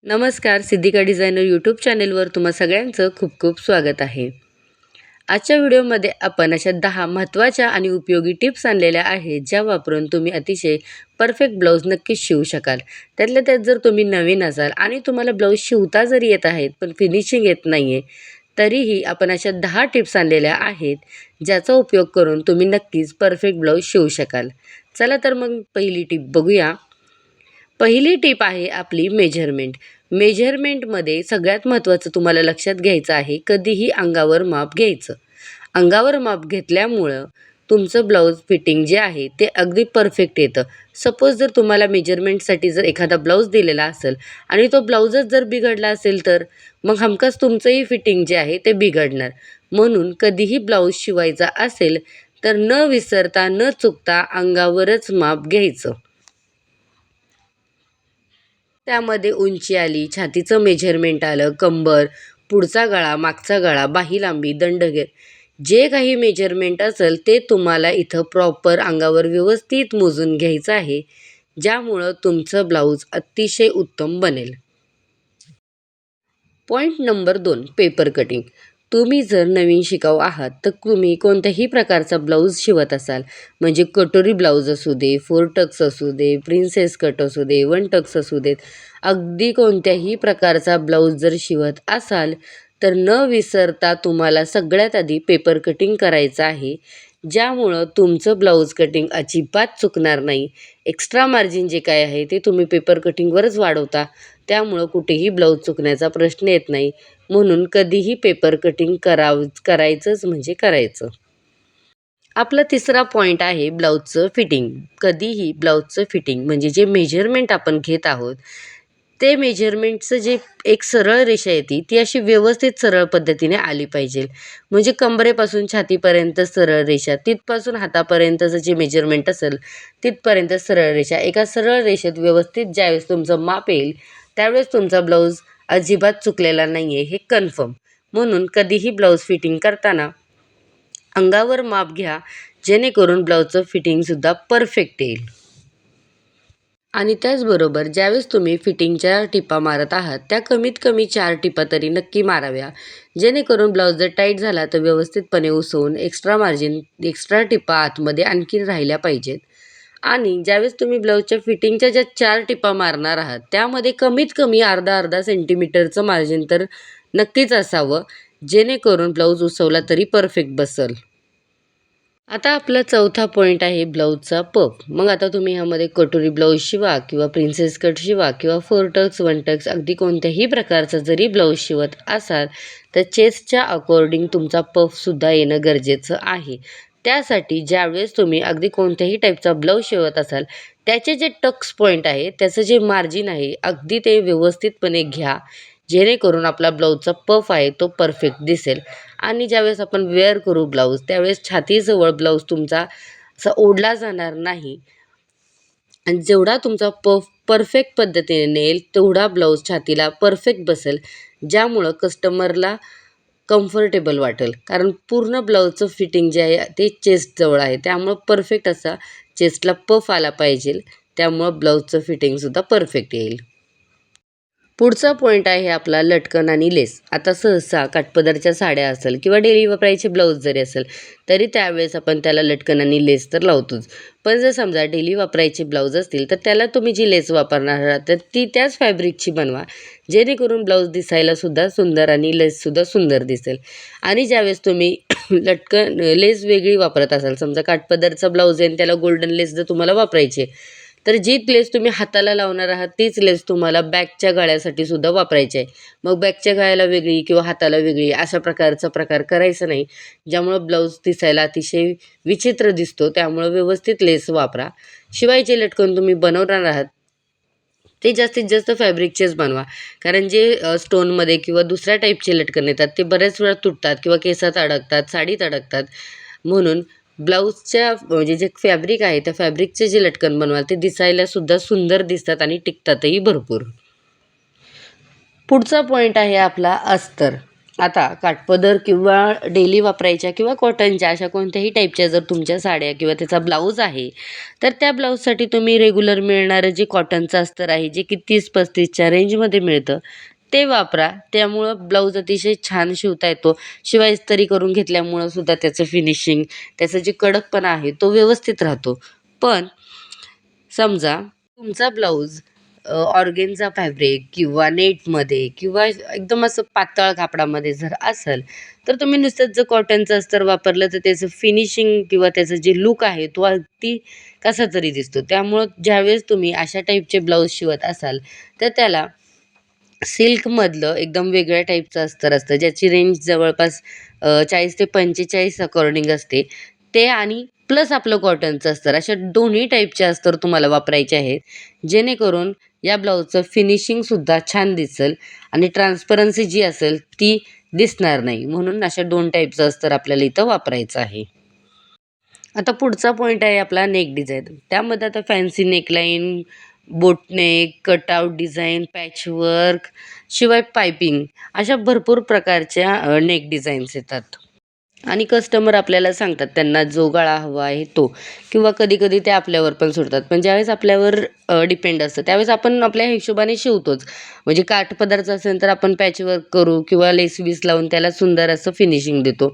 नमस्कार, Siddhika designer YouTube चॅनेलवर तुम्हा सगळ्यांचं खूप खूप स्वागत आहे. आजच्या व्हिडिओमध्ये आपण अशा 10 महत्त्वाच्या आणि उपयोगी टिप्स आणलेल्या आहेत, ज्या वापरून तुम्ही अतिशय परफेक्ट ब्लाऊज नक्कीच शिवू शकाल. त्यातल्या त्यात जर तुम्ही नवीन असाल आणि तुम्हाला ब्लाऊज शिवता जरी येत आहेत, पण फिनिशिंग येत नाही आहे, तरीही आपण अशा 10 टिप्स आणलेल्या आहेत, ज्याचा उपयोग करून तुम्ही नक्कीच परफेक्ट ब्लाऊज शिवू शकाल. चला तर मग पहिली टिप बघूया. पहिली टिप आहे आपली मेजरमेंट. मेजरमेंटमध्ये सगळ्यात महत्त्वाचं तुम्हाला लक्षात घ्यायचं आहे, कधीही अंगावर माप घ्यायचं. अंगावर माप घेतल्यामुळं तुमचं ब्लाऊज फिटिंग जे आहे ते अगदी परफेक्ट येतं. सपोज जर तुम्हाला मेजरमेंटसाठी जर एखादा ब्लाऊज दिलेला असेल आणि तो ब्लाऊजच जर बिघडला असेल, तर मग हमखास तुमचंही फिटिंग जे आहे ते बिघडणार. म्हणून कधीही ब्लाऊज शिवायचा असेल तर न विसरता न चुकता अंगावरच माप घ्यायचं. त्यामध्ये उंची आली, छातीचं मेजरमेंट आलं, कंबर, पुढचा गळा, मागचा गळा, बाही लांबी, दंडगेर जे काही मेजरमेंट असेल ते तुम्हाला इथं प्रॉपर अंगावर व्यवस्थित मोजून घ्यायचं आहे, ज्यामुळं तुमचं ब्लाऊज अतिशय उत्तम बनेल. Point number 2, paper cutting. तुम्ही जर नवीन शिकाऊ आहात तर तुम्ही कोणत्याही प्रकारचा ब्लाऊज शिवत असाल, म्हणजे कटोरी ब्लाऊज असू दे, 4 टक्स असू दे, प्रिन्सेस कट असू दे, 1 टक्स असू देत, अगदी कोणत्याही प्रकारचा ब्लाऊज जर शिवत असाल तर न विसरता तुम्हाला सगळ्यात आधी पेपर कटिंग करायचं आहे, ज्यामुळं तुमचं ब्लाऊज कटिंग अजिबात चुकणार नाही. एक्स्ट्रा मार्जिन जे काय आहे ते तुम्ही पेपर कटिंगवरच वाढवता, त्यामुळं कुठेही ब्लाऊज चुकण्याचा प्रश्न येत नाही. म्हणून कधीही पेपर कटिंग करायचंच म्हणजे करायचं. आपला तिसरा पॉईंट आहे ब्लाऊजचं फिटिंग. कधीही ब्लाऊजचं फिटिंग म्हणजे जे मेजरमेंट आपण घेत आहोत, ते मेजरमेंटचं जे एक सरळ रेषा येते ती अशी व्यवस्थित सरळ पद्धतीने आली पाहिजे. म्हणजे कंबरेपासून छातीपर्यंत सरळ रेषा, तिथपासून हातापर्यंतचं जे मेजरमेंट असेल तिथपर्यंत सरळ रेषा. एका सरळ रेषेत व्यवस्थित ज्यावेळेस तुमचं माप येईल, त्यावेळेस तुमचा ब्लाऊज अजिबात चुकलेला नाही आहे हे कन्फर्म. म्हणून कधीही ब्लाऊज फिटिंग करताना अंगावर माप घ्या, जेणेकरून ब्लाऊजचं फिटिंगसुद्धा परफेक्ट येईल. आणि त्याचबरोबर ज्यावेळेस तुम्ही फिटिंगच्या टिपा मारत आहात, त्या कमीत कमी 4 टिपा तरी नक्की माराव्या, जेणेकरून ब्लाऊज जर टाईट झाला तर व्यवस्थितपणे उसवून एक्स्ट्रा मार्जिन, एक्स्ट्रा टिपा आतमध्ये आणखीन राहिल्या पाहिजेत. आणि ज्यावेळेस तुम्ही ब्लाऊजच्या फिटिंगच्या ज्या 4 टिपा मारणार आहात, त्यामध्ये कमीत कमी अर्धा सेंटीमीटरचं मार्जिन तर नक्कीच असावं, जेणेकरून ब्लाऊज उसवला तरी परफेक्ट बसेल. आता आपला चौथा पॉईंट आहे ब्लाऊजचा पफ. मग आता तुम्ही ह्यामध्ये कटोरी ब्लाऊज शिवा किंवा प्रिन्सेस कट शिवा किंवा 4 टक्स, 1 टक्स अगदी कोणत्याही प्रकारचा जरी ब्लाऊज शिवत असाल, तर चेस्टच्या अकॉर्डिंग तुमचा पफसुद्धा येणं गरजेचं आहे. त्यासाठी ज्यावेळेस तुम्ही अगदी कोणत्याही टाईपचा ब्लाऊज शिवत असाल, त्याचे जे टक्स पॉईंट आहे, त्याचं जे मार्जिन आहे, अगदी ते व्यवस्थितपणे घ्या, जेणेकरून आपला ब्लाऊजचा पफ आहे तो परफेक्ट दिसेल. आणि ज्यावेळेस आपण वेअर करू ब्लाऊज, त्यावेळेस छातीजवळ ब्लाऊज तुमचा असा ओढला जाणार नाही आणि जेवढा तुमचा पफ परफेक्ट पद्धतीने येईल, तेवढा ब्लाऊज छातीला परफेक्ट बसेल, ज्यामुळं कस्टमरला कम्फर्टेबल वाटेल. कारण पूर्ण ब्लाऊजचं फिटिंग जे आहे ते चेस्टजवळ आहे, त्यामुळं परफेक्ट असा चेस्टला पफ आला पाहिजे, त्यामुळं ब्लाऊजचं फिटिंगसुद्धा परफेक्ट येईल. पुढचा पॉईंट आहे आपला लटकन आणि लेस. आता सहसा काठपदरच्या साड्या असेल किंवा डेली वापरायचे ब्लाऊज जरी असेल, तरी त्यावेळेस आपण त्याला लटकन आणि लेस तर लावतोच. पण जर समजा डेली वापरायचे ब्लाऊज असतील, तर त्याला तुम्ही जी लेस वापरणार आहात तर ती त्याच फॅब्रिकची बनवा, जेणेकरून ब्लाऊज दिसायलासुद्धा सुंदर आणि लेससुद्धा सुंदर दिसेल. आणि ज्यावेळेस तुम्ही लेस वेगळी वापरत असाल, समजा काठपदरचा ब्लाऊज आहे आणि त्याला गोल्डन लेस जर तुम्हाला वापरायची आहे, तर जी लेस तुम्ही हाताला लावणार आहात तीच लेस तुम्हाला बॅकच्या गळ्यासाठी सुद्धा वापरायची आहे. मग बॅकच्या गळ्याला वेगळी किंवा हाताला वेगळी अशा प्रकारचा प्रकार करायचा नाही, ज्यामुळं ब्लाऊज दिसायला अतिशय विचित्र दिसतो. त्यामुळं व्यवस्थित लेस वापरा. शिवायचे लटकन तुम्ही बनवणार आहात ते जास्तीत जास्त फॅब्रिकचेच बनवा. कारण जे स्टोनमध्ये किंवा दुसऱ्या टाईपचे लटकन येतात ते बऱ्याच वेळा तुटतात किंवा केसात अडकतात, साडीत अडकतात. म्हणून ब्लाऊजच्या म्हणजे जे फॅब्रिक आहे त्या फॅब्रिकचे जे लटकन बनवाल ते दिसायलासुद्धा सुंदर दिसतात आणि टिकतातही भरपूर. पुढचा पॉईंट आहे आपला अस्तर. आता काठपदर किंवा डेली वापरायच्या किंवा कॉटनच्या अशा कोणत्याही टाईपच्या जर तुमच्या साड्या किंवा त्याचा ब्लाऊज आहे, तर त्या ब्लाऊजसाठी तुम्ही रेग्युलर मिळणारं जे कॉटनचं अस्तर आहे, जे की 30-35च्या रेंजमध्ये मिळतं, ते वापरा. त्यामुळं ब्लाऊज अतिशय छान शिवता येतो. शिवाय इस्त्री करून घेतल्यामुळं सुद्धा त्याचं फिनिशिंग, त्याचं जे कडकपणा आहे तो व्यवस्थित राहतो. पण समजा तुमचा ब्लाऊज ऑर्गेन्झा फॅब्रिक किंवा नेटमध्ये किंवा एकदम असं पातळ कापडामध्ये जर असेल, तर तुम्ही नुसतंच जर कॉटनचं अस्तर वापरलं तर त्याचं फिनिशिंग किंवा त्याचं जे लूक आहे तो अगदी कसा तरी दिसतो. त्यामुळं ज्यावेळेस तुम्ही अशा टाईपचे ब्लाऊज शिवत असाल, तर त्याला सिल्कमधलं एकदम वेगळ्या टाईपचं अस्तर असतं, ज्याची रेंज जवळपास 40 ते 45 अकॉर्डिंग असते. ते आणि प्लस आपलं कॉटनचं अस्तर अशा दोन्ही टाईपचे अस्तर तुम्हाला वापरायचे आहेत, जेणेकरून या ब्लाऊजचं फिनिशिंगसुद्धा छान दिसेल आणि ट्रान्सपरन्सी जी असेल ती दिसणार नाही. म्हणून अशा 2 टाईपचं अस्तर आपल्याला इथं वापरायचं आहे. आता पुढचा पॉईंट आहे आपला नेक डिझाइन. त्यामध्ये आता fancy neckline, boatneck, cutout design, patchwork, शिवाय पायपिंग अशा भरपूर प्रकारच्या नेक डिझाईन्स येतात. आणि कस्टमर आपल्याला सांगतात त्यांना जो गळा हवा आहे तो किंवा कधी-कधी ते आपल्यावर पण सोडतात. पण ज्यावेळेस आपल्यावर डिपेंड असतं त्यावेळेस आपण आपल्या हिशोबाने शिवतोच. म्हणजे काठपदरचं असेल तर आपण पॅचवर्क करू किंवा लेस-बीस लावून त्याला सुंदर असं फिनिशिंग देतो.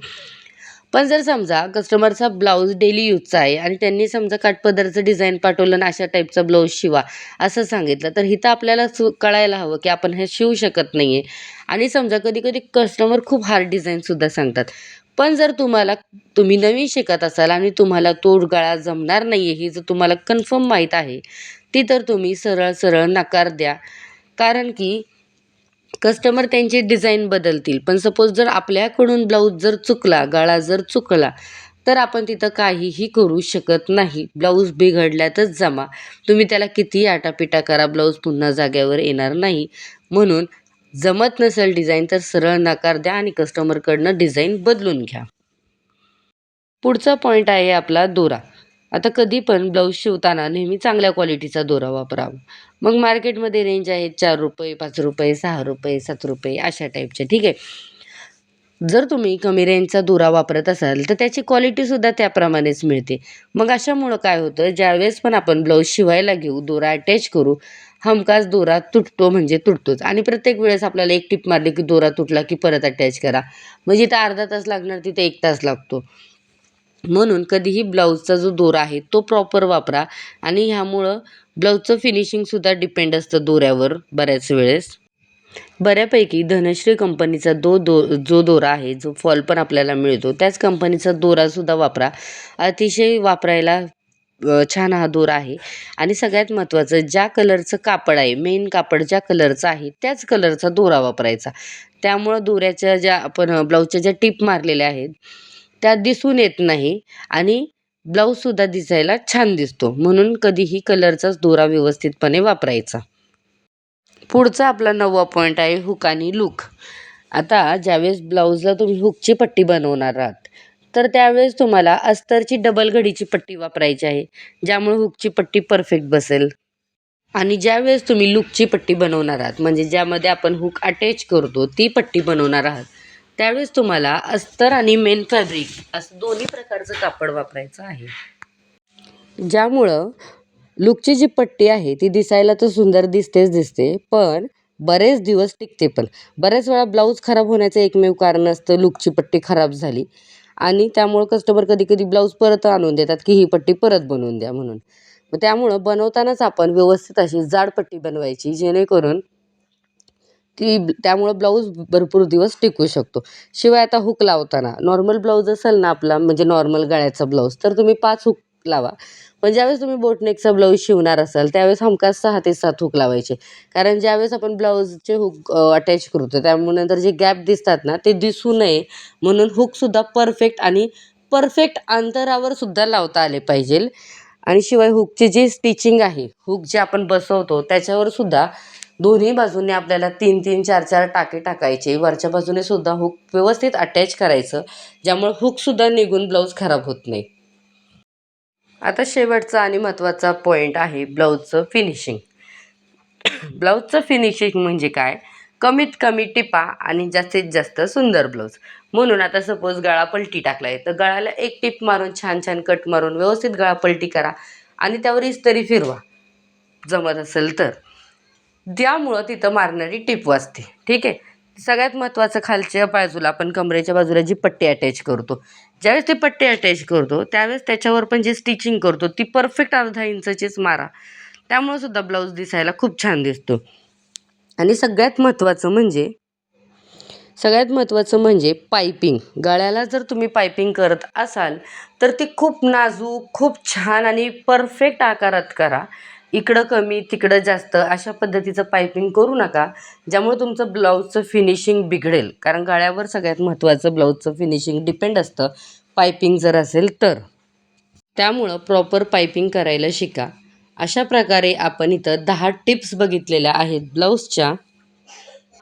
पण जर समजा कस्टमरचा ब्लाऊज डेली यूजचा आहे आणि त्यांनी समजा काठपदरचं डिझाइन पाठवलं आणि अशा टाईपचा ब्लाऊज शिवा असं सांगितलं, तर इथं आपल्याला कळायला हवं की आपण हे शिवू शकत नाहीये. आणि समजा कधी-कधी कस्टमर खूप हार्ड डिझाईनसुद्धा सांगतात. पण जर तुम्ही नवीन शिकत असाल आणि तुम्हाला तो गळा जमणार नाहीये हे जर तुम्हाला कन्फर्म माहीत आहे, ती तर तुम्ही सरळ-सरळ नकार द्या. कारण की कस्टमर त्यांची डिझाईन बदलतील. पण सपोज जर आपल्याकडून ब्लाऊज जर चुकला, गळा जर चुकला, तर आपण तिथं काहीही करू शकत नाही. ब्लाऊज बिघडल्यातच जमा. तुम्ही त्याला कितीही आटापिटा करा, ब्लाऊज पुन्हा जाग्यावर येणार नाही. म्हणून जमत नसेल डिझाईन तर सरळ नकार द्या आणि कस्टमरकडनं डिझाईन बदलून घ्या. पुढचा पॉईंट आहे आपला दोरा. आता कधी पण ब्लाऊज शिवताना नेहमी चांगल्या क्वालिटीचा दोरा वापरावा. मग मार्केटमध्ये रेंज आहे ₹4, ₹5, ₹6, ₹7 अशा टाईपच्या, ठीक आहे. जर तुम्ही कमी रेंजचा दोरा वापरत असाल, तर त्याची क्वालिटीसुद्धा त्याप्रमाणेच मिळते. मग अशामुळं काय होतं, ज्यावेळेस पण आपण ब्लाऊज शिवायला घेऊ, दोरा अटॅच करू, हमखास दोरा तुटतो म्हणजे तुटतोच आणि प्रत्येक वेळेस आपल्याला एक टिप मारली की दोरा तुटला की परत अटॅच करा. म्हणजे इथं अर्धा तास लागणार तिथे 1 तास लागतो. म्हणून कधीही ब्लाऊजचा जो दोरा आहे तो प्रॉपर वापरा आणि ह्यामुळं ब्लाऊजचं फिनिशिंगसुद्धा डिपेंड असतं दोऱ्यावर बऱ्याच वेळेस. बऱ्यापैकी धनश्री कंपनीचा जो दोरा आहे, जो फॉल पण आपल्याला मिळतो, त्याच कंपनीचा दोरासुद्धा वापरा. अतिशय वापरायला छान हा दोरा आहे आणि सगळ्यात महत्त्वाचं ज्या कलरचं कापड आहे, मेन कापड ज्या कलरचं आहे, त्याच कलरचा दोरा वापरायचा. त्यामुळं दोऱ्याच्या ज्या आपण ब्लाऊजच्या ज्या टिप मारलेल्या आहेत, त्या दिसून येत नाही आणि ब्लाऊजसुद्धा दिसायला छान दिसतो. म्हणून कधीही कलरचाच दोरा व्यवस्थितपणे वापरायचा. पुढचा आपला 9वा पॉईंट आहे हुक आणि लूक. आता ज्यावेळेस ब्लाऊजला तुम्ही हुकची पट्टी बनवणार आहात, तर त्यावेळेस तुम्हाला अस्तरची डबल घडीची पट्टी वापरायची आहे, ज्यामुळे हुकची पट्टी परफेक्ट बसेल. आणि ज्यावेळेस तुम्ही लूकची पट्टी बनवणार आहात, म्हणजे ज्यामध्ये आपण हुक अटॅच करतो, ती पट्टी बनवणार आहात, त्यावेळेस तुम्हाला अस्तर आणि मेन फॅब्रिक असं दोन्ही प्रकारचं कापड वापरायचं आहे. ज्यामुळं लूकची जी पट्टी आहे ती दिसायला तर सुंदर दिसतेच दिसते, पण बरेच दिवस टिकते पण. बऱ्याच वेळा ब्लाऊज खराब होण्याचं एकमेव कारण असतं लूकची पट्टी खराब झाली आणि त्यामुळं कस्टमर कधी-कधी ब्लाऊज परत आणून देतात, की ही पट्टी परत बनवून द्या म्हणून. मग त्यामुळं बनवतानाच आपण व्यवस्थित अशी जाड पट्टी बनवायची जेणेकरून त्यामुळं ब्लाऊज भरपूर दिवस टिकू शकतो. शिवाय आता हुक लावताना नॉर्मल ब्लाऊज असेल ना आपला म्हणजे नॉर्मल गळ्याचा ब्लाऊज, तर तुम्ही 5 हुक लावा. पण ज्यावेळेस तुम्ही बोटनेकचा ब्लाऊज शिवणार असाल, त्यावेळेस हमखास 6 ते 7 हुक लावायचे. कारण ज्यावेळेस आपण ब्लाऊजचे हुक अटॅच करतो, त्यामुळे नंतर जे गॅप दिसतात ना, ते दिसू नये म्हणून हुकसुद्धा परफेक्ट आणि परफेक्ट अंतरावर सुद्धा लावता आले पाहिजेल. आणि शिवाय हुकची जी स्टिचिंग आहे, हुक जे आपण बसवतो त्याच्यावर सुद्धा दोन्ही बाजूने आपल्याला 3-3, 4-4 टाके टाकायचे. वरच्या बाजूने सुद्धा हुक व्यवस्थित अटॅच करायचं, ज्यामुळे हुकसुद्धा निघून ब्लाऊज खराब होत नाही. आता शेवटचा आणि महत्त्वाचा पॉईंट आहे ब्लाऊजचं फिनिशिंग. ब्लाऊजचं फिनिशिंग म्हणजे काय? कमीत कमी टिपा आणि जास्तीत जास्त सुंदर ब्लाऊज. म्हणून आता सपोज गळा पलटी टाकलाय तर गळ्याला एक टिप मारून छान छान कट मारून व्यवस्थित गळा पलटी करा आणि त्यावर इस्त्री फिरवा जमत असेल तर. त्यामुळं तिथं मारणारी टिप वाचते. ठीक आहे. सगळ्यात महत्त्वाचं खालच्या बाजूला आपण कमरेच्या बाजूला जी पट्टी अटॅच करतो, ज्यावेळेस ती पट्टी अटॅच करतो त्यावेळेस त्याच्यावर पण जी स्टिचिंग करतो ती परफेक्ट अर्धा इंचचीच मारा. त्यामुळं सुद्धा ब्लाऊज दिसायला खूप छान दिसतो. आणि सगळ्यात महत्त्वाचं म्हणजे पायपिंग. गळ्याला जर तुम्ही पायपिंग करत असाल तर ती खूप नाजूक, खूप छान आणि परफेक्ट आकारात करा. इकडं कमी तिकडं जास्त अशा पद्धतीचं पायपिंग करू नका, ज्यामुळे तुमचं ब्लाऊजचं फिनिशिंग बिघडेल. कारण गळ्यावर सगळ्यात महत्त्वाचं ब्लाऊजचं फिनिशिंग डिपेंड असतं, पायपिंग जर असेल तर. त्यामुळं प्रॉपर पायपिंग करायला शिका. अशा प्रकारे आपण इथं 10 टिप्स बघितलेल्या आहेत ब्लाऊजच्या.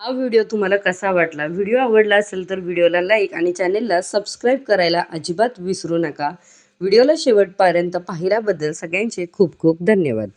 हा व्हिडिओ तुम्हाला कसा वाटला? व्हिडिओ आवडला असेल तर व्हिडिओला लाईक आणि चॅनेलला सबस्क्राईब करायला अजिबात विसरू नका. व्हिडिओला शेवटपर्यंत पाहिल्याबद्दल सगळ्यांचे खूप खूप धन्यवाद.